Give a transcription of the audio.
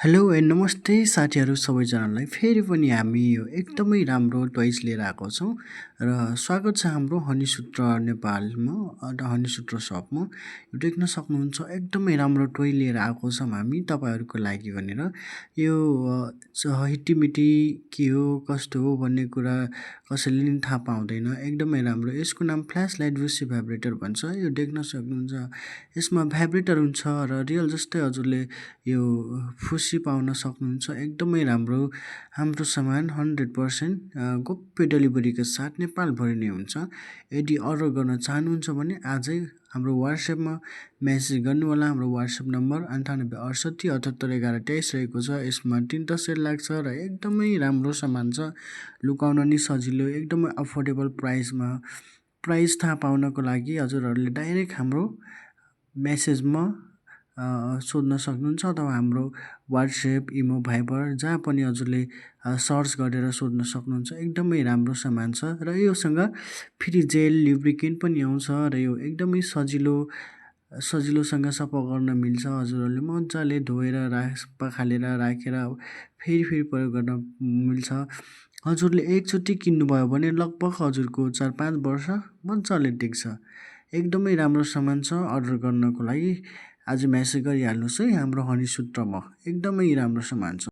Hello and नमस्ते साथीहरू सबैजनालाई फेरि पनि हामी यो एकदमै राम्रो टोइज लिएर आएको छौँ र स्वागत छ हाम्रो हनीसूत्र नेपालमा हनीसूत्र सपमा। यो देख्न सक्नुहुन्छ एकदमै राम्रो टोय लिएर आएको छौँ हामी तपाईँहरूको लागि भनेर। यो हिट्टीमिट्टी के हो कस्तो हो भन्ने कुरा कसैले पनि थाहा पाउँदैन। एकदमै राम्रो, यसको नाम फ्ल्यास लाइट रुसी भाइब्रेटर भन्छ। यो देख्न सक्नुहुन्छ यसमा भाइब्रेटर हुन्छ र रियल जस्तै हजुरले यो खुसी पाउन सक्नुहुन्छ। एकदमै राम्रो हाम्रो सामान 100% गोप्य डेलिभरीको साथ नेपालभरि नै हुन्छ। यदि अर्डर गर्न चाहनुहुन्छ भने आजै हाम्रो वाट्सएपमा मेसेज गर्नुहोला। हाम्रो वाट्सएप नम्बर 9868771123 रहेको छ। यसमा 3 सेल लाग्छ र एकदमै राम्रो सामान छ। लुकाउन नि सजिलो, एकदमै अफोर्डेबल प्राइसमा। प्राइस थाहा पाउनको लागि हजुरहरूले डाइरेक्ट हाम्रो मेसेजमा सोध्न सक्नुहुन्छ अथवा हाम्रो वाट्सएप, इमो, भाइबर जहाँ पनि हजुरले सर्च गरेर सोध्न सक्नुहुन्छ। एकदमै राम्रो सामान छ र योसँग फेरि जेल लुब्रिकेन्ट पनि आउँछ र यो एकदमै सजिलोसँग सफा गर्न मिल्छ। हजुरहरूले मजाले धोएर पखालेर राखेर फेरि प्रयोग गर्न मिल्छ। हजुरले एकचोटि किन्नुभयो भने लगभग हजुरको 4-5 वर्ष मजाले टिक्छ। एकदमै राम्रो सामान छ। अर्डर गर्नको लागि आज मेसेज गरिहाल्नुहोस् है हाम्रो हनीसूत्रमा। एकदमै राम्रो सामान छ।